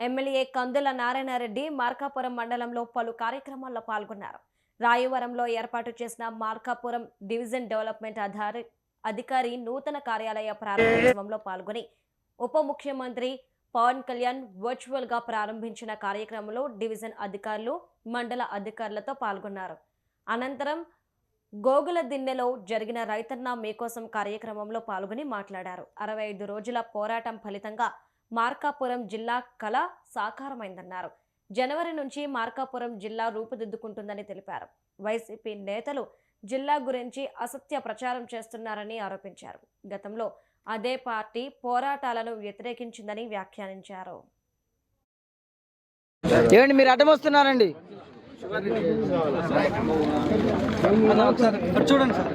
MLA కందుల నారాయణరెడ్డి మార్కాపురం మండలంలో పలు కార్యక్రమాల్లో పాల్గొన్నారు. రాయవరంలో ఏర్పాటు చేసిన మార్కాపురం డివిజన్ డెవలప్మెంట్ అధికారి నూతన కార్యాలయ ప్రారంభోత్సవంలో పాల్గొని ఉప ముఖ్యమంత్రి పవన్ కళ్యాణ్ వర్చువల్ గా ప్రారంభించిన కార్యక్రమంలో డివిజన్ అధికారులు, మండల అధికారులతో పాల్గొన్నారు. అనంతరం గోగుల దిన్నెలో జరిగిన రైతన్న మీకోసం కార్యక్రమంలో పాల్గొని మాట్లాడారు. 65 రోజుల పోరాటం ఫలితంగా మార్కాపురం జిల్లా కళ సాకారమైందన్నారు. జనవరి నుంచి మార్కాపురం జిల్లా రూపుదిద్దుకుంటుందని తెలిపారు. వైసీపీ నేతలు జిల్లా గురించి అసత్య ప్రచారం చేస్తున్నారని ఆరోపించారు. గతంలో అదే పార్టీ పోరాటాలను వ్యతిరేకించిందని వ్యాఖ్యానించారు. ఏమండి మీరు అడ్డం వస్తున్నారండి? చూడండి sir.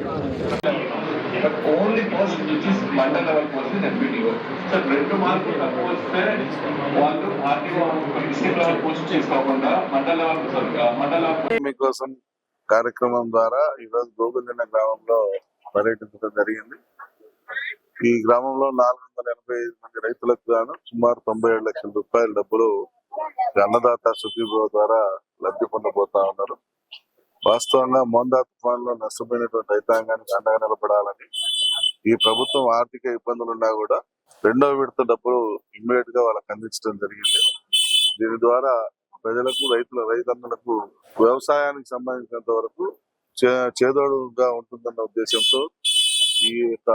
Only post which is mandal level post in MPDO. So 2 మార్కులు తక్కువ వస్తే వాళ్ళు ఆర్టీఓ డిస్ట్రిక్ట్ లెవెల్ పోస్ట్ చేసుకోకుండా మండల లెవెల్ మీకోసం కార్యక్రమం ద్వారా ఈరోజు గోగులదిన్నె గ్రామంలో పర్యటించడం జరిగింది. ఈ గ్రామంలో 485 మంది రైతులకు గాను సుమారు 97 లక్షల రూపాయల డబ్బులు అన్నదాత సుఖీభవ ద్వారా లబ్ధి పొందబోతా ఉన్నారు. వాస్తవంగా మోందా తుఫాన్ లో నష్టపోయినటువంటి రైతాంగానికి అండగా నిలబడాలని, ఈ ప్రభుత్వం ఆర్థిక ఇబ్బందులున్నా కూడా 2వ విడత డబ్బులు ఇమ్మీడియట్ గా వాళ్ళకి అందించడం జరిగింది. దీని ద్వారా ప్రజలకు, రైతన్నులకు వ్యవసాయానికి సంబంధించినంత వరకు చేదోడుగా ఉంటుందన్న ఉద్దేశంతో ఈ యొక్క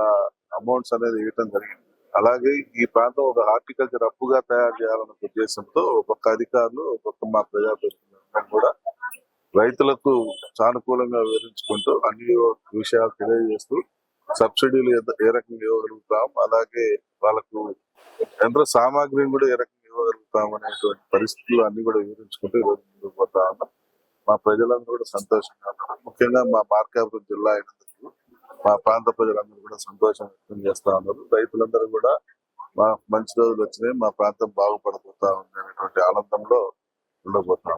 అమౌంట్స్ అనేది ఇవ్వటం జరిగింది. అలాగే ఈ ప్రాంతం ఒక హార్టికల్చర్ హబ్గా తయారు చేయాలన్న ఉద్దేశంతో ఒక్కొక్క అధికారులు, ఒక్కొక్క మా ప్రజాప్రతినిధులు కూడా రైతులకు సానుకూలంగా వివరించుకుంటూ అన్ని విషయాలు తెలియజేస్తూ సబ్సిడీలు ఏ రకంగా ఇవ్వగలుగుతాం, అలాగే వాళ్ళకు యంత్ర సామాగ్రిని కూడా ఏ రకంగా ఇవ్వగలుగుతాం అనేటువంటి పరిస్థితులు అన్ని కూడా వివరించుకుంటూ ఈరోజు ముందుకు పోతా ఉన్నాం. మా ప్రజలందరూ కూడా సంతోషంగా ఉన్నారు. ముఖ్యంగా మా మార్కాపురం జిల్లా అయినందుకు మా ప్రాంత ప్రజలందరూ కూడా సంతోషం వ్యక్తం చేస్తా ఉన్నారు. రైతులందరూ కూడా మా మంచి రోజులు వచ్చినాయి, మా ప్రాంతం బాగుపడబోతా ఉంది అనేటువంటి ఆనందంలో ఉండబోతా